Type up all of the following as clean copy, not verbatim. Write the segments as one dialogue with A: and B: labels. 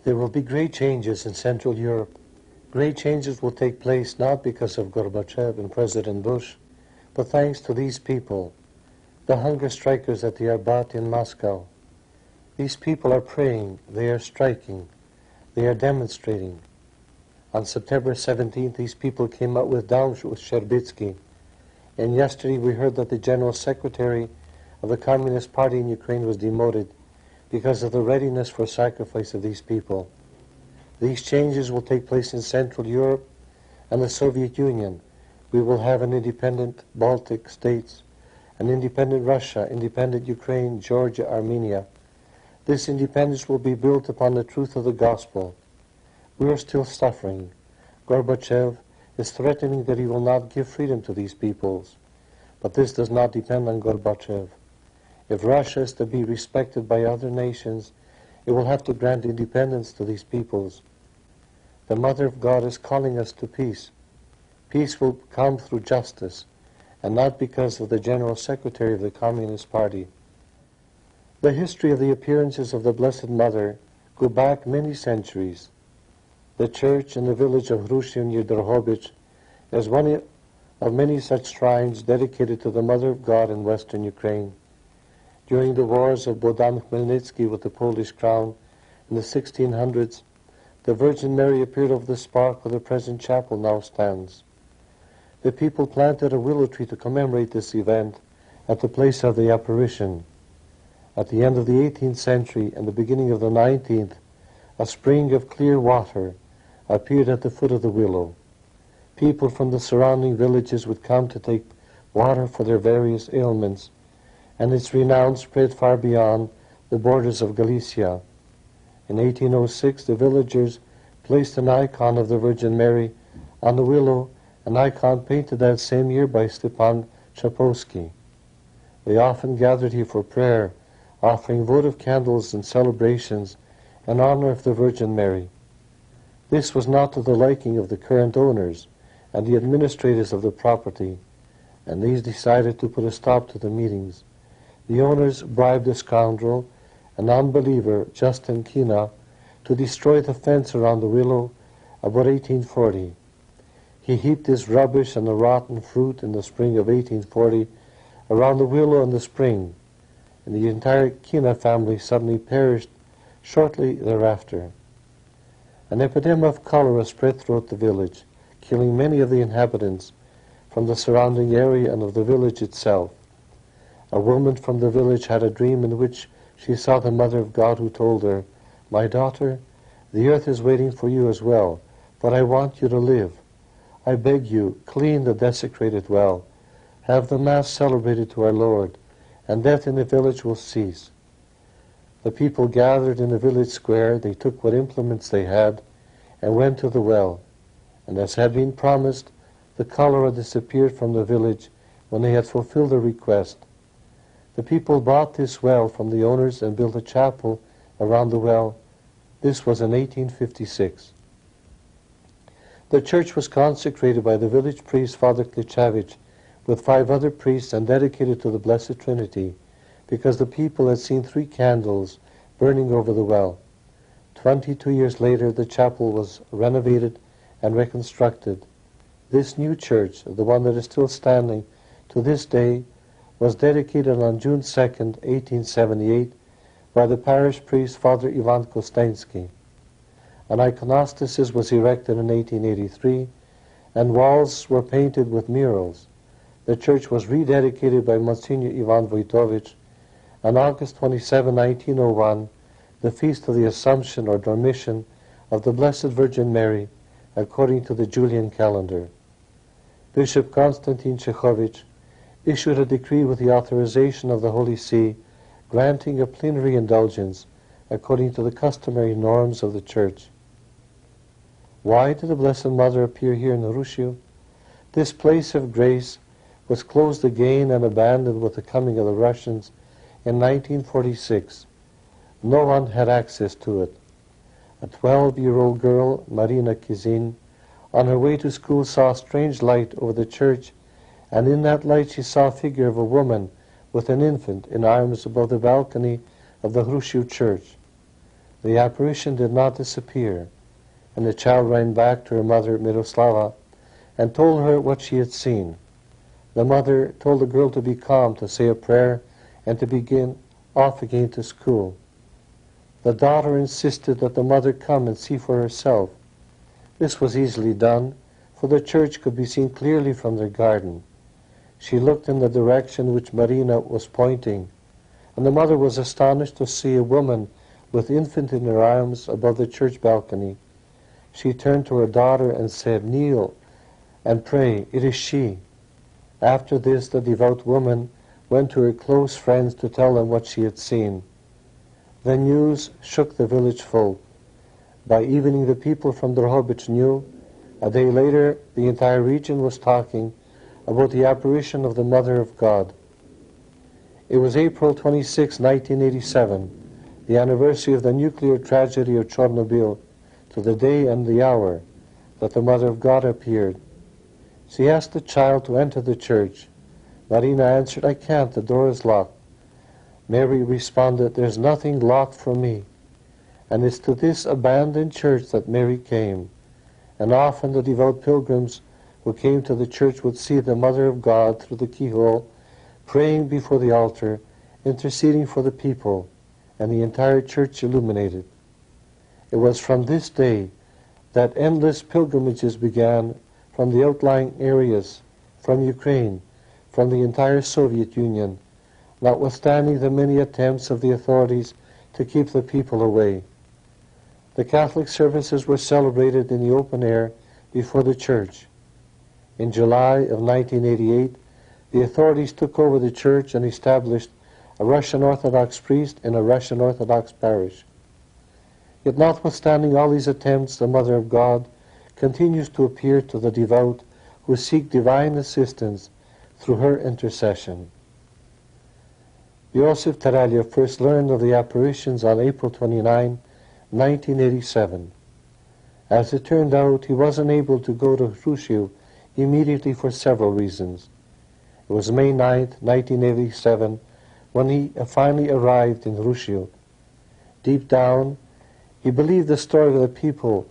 A: There will be great changes in Central Europe. Great changes will take place not because of Gorbachev and President Bush, but thanks to these people, the hunger strikers at the Arbat in Moscow. These people are praying, they are striking, they are demonstrating. On September 17th, these people came out with Sherbitsky, and yesterday we heard that the General Secretary of the Communist Party in Ukraine was demoted because of the readiness for sacrifice of these people. These changes will take place in Central Europe and the Soviet Union. We will have an independent Baltic states, an independent Russia, independent Ukraine, Georgia, Armenia. This independence will be built upon the truth of the gospel. We are still suffering. Gorbachev is threatening that he will not give freedom to these peoples. But this does not depend on Gorbachev. If Russia is to be respected by other nations, it will have to grant independence to these peoples. The Mother of God is calling us to peace. Peace will come through justice, and not because of the General Secretary of the Communist Party. The history of the appearances of the Blessed Mother go back many centuries. The church in the village of Hrushchev near Drohobych is one of many such shrines dedicated to the Mother of God in western Ukraine. During the wars of Bogdan Khmelnytsky with the Polish crown in the 1600s, the Virgin Mary appeared over the spot where the present chapel now stands. The people planted a willow tree to commemorate this event at the place of the apparition. At the end of the 18th century and the beginning of the 19th, a spring of clear water appeared at the foot of the willow. People from the surrounding villages would come to take water for their various ailments, and its renown spread far beyond the borders of Galicia. In 1806, the villagers placed an icon of the Virgin Mary on the willow, an icon painted that same year by Stepan Chapovsky. They often gathered here for prayer, offering votive candles and celebrations in honor of the Virgin Mary. This was not to the liking of the current owners and the administrators of the property, and these decided to put a stop to the meetings. The owners bribed a scoundrel, an unbeliever, Justin Kina, to destroy the fence around the willow about 1840. He heaped his rubbish and the rotten fruit in the spring of 1840 around the willow and the spring, and the entire Kina family suddenly perished shortly thereafter. An epidemic of cholera spread throughout the village, killing many of the inhabitants from the surrounding area and of the village itself. A woman from the village had a dream in which she saw the Mother of God, who told her, "My daughter, the earth is waiting for you as well, but I want you to live. I beg you, clean the desecrated well, have the Mass celebrated to our Lord, and death in the village will cease." The people gathered in the village square, they took what implements they had, and went to the well. And as had been promised, the cholera disappeared from the village when they had fulfilled their request. The people bought this well from the owners and built a chapel around the well. This was in 1856. The church was consecrated by the village priest, Father Klichavich, with 5 other priests, and dedicated to the Blessed Trinity, because the people had seen 3 candles burning over the well. 22 years later, the chapel was renovated and reconstructed. This new church, the one that is still standing to this day, was dedicated on June 2nd, 1878, by the parish priest, Father Ivan Kostensky. An iconostasis was erected in 1883, and walls were painted with murals. The church was rededicated by Monsignor Ivan Wojtowicz on August 27, 1901, the feast of the Assumption or Dormition of the Blessed Virgin Mary, according to the Julian calendar. Bishop Konstantin Chekhovich issued a decree with the authorization of the Holy See, granting a plenary indulgence according to the customary norms of the Church. Why did the Blessed Mother appear here in Hrushchev? This place of grace was closed again and abandoned with the coming of the Russians in 1946. No one had access to it. A 12-year-old girl, Marina Kizin, on her way to school saw a strange light over the church, and in that light she saw a figure of a woman with an infant in arms above the balcony of the Hrushchev church. The apparition did not disappear, and the child ran back to her mother, Miroslava, and told her what she had seen. The mother told the girl to be calm, to say a prayer, and to begin off again to school. The daughter insisted that the mother come and see for herself. This was easily done, for the church could be seen clearly from their garden. She looked in the direction which Marina was pointing, and the mother was astonished to see a woman with infant in her arms above the church balcony. She turned to her daughter and said, "Kneel and pray, it is she." After this, the devout woman went to her close friends to tell them what she had seen. The news shook the village folk. By evening, the people from Drohobych knew. A day later, the entire region was talking about the apparition of the Mother of God. It was April 26, 1987, the anniversary of the nuclear tragedy of Chernobyl, to the day and the hour that the Mother of God appeared. She asked the child to enter the church. Marina answered, "I can't, the door is locked." Mary responded, "There's nothing locked for me." And it's to this abandoned church that Mary came. And often the devout pilgrims who came to the church would see the Mother of God through the keyhole, praying before the altar, interceding for the people, and the entire church illuminated. It was from this day that endless pilgrimages began from the outlying areas, from Ukraine, from the entire Soviet Union, notwithstanding the many attempts of the authorities to keep the people away. The Catholic services were celebrated in the open air before the church. In July of 1988, the authorities took over the church and established a Russian Orthodox priest in a Russian Orthodox parish. Yet notwithstanding all these attempts, the Mother of God continues to appear to the devout who seek divine assistance through her intercession. Joseph Tarelya first learned of the apparitions on April 29, 1987. As it turned out, he wasn't able to go to Hrushiv immediately for several reasons. It was May 9, 1987, when he finally arrived in Hrushiv. Deep down, he believed the story of the people,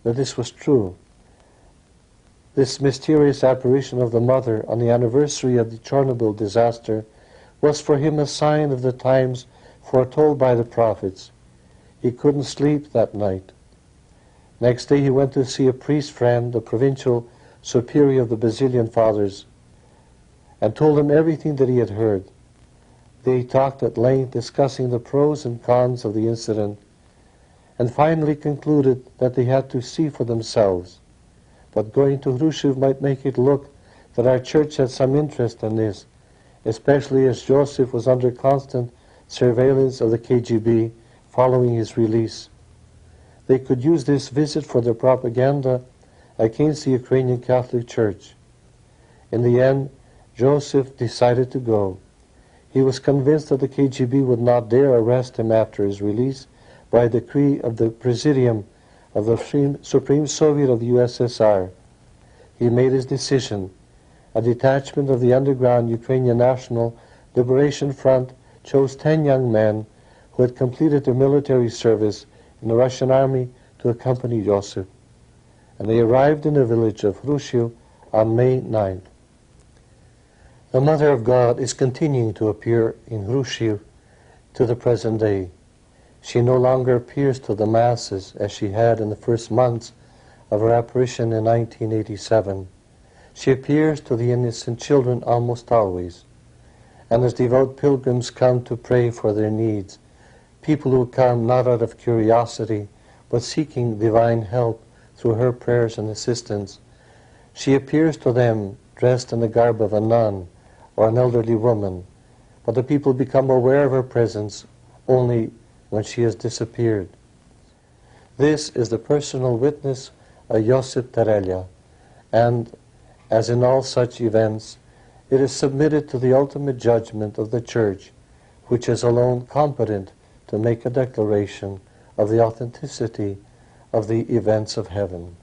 A: that this was true. This mysterious apparition of the Mother on the anniversary of the Chernobyl disaster was for him a sign of the times foretold by the prophets. He couldn't sleep that night. Next day he went to see a priest friend, the provincial superior of the Basilian Fathers, and told him everything that he had heard. They talked at length, discussing the pros and cons of the incident, and finally concluded that they had to see for themselves. But going to Hrushiv might make it look that our church had some interest in this, especially as Joseph was under constant surveillance of the KGB following his release. They could use this visit for their propaganda against the Ukrainian Catholic Church. In the end, Joseph decided to go. He was convinced that the KGB would not dare arrest him after his release by a decree of the Presidium of the Supreme Soviet of the USSR. He made his decision. A detachment of the underground Ukrainian National Liberation Front chose 10 young men who had completed their military service in the Russian army to accompany Joseph. And they arrived in the village of Hrushiv on May 9th. The Mother of God is continuing to appear in Hrushiv to the present day. She no longer appears to the masses as she had in the first months of her apparition in 1987. She appears to the innocent children almost always. And as devout pilgrims come to pray for their needs, people who come not out of curiosity, but seeking divine help through her prayers and assistance, she appears to them dressed in the garb of a nun or an elderly woman, but the people become aware of her presence only when she has disappeared. This is the personal witness of Joseph Tarelya, and as in all such events, it is submitted to the ultimate judgment of the Church, which is alone competent to make a declaration of the authenticity of the events of heaven.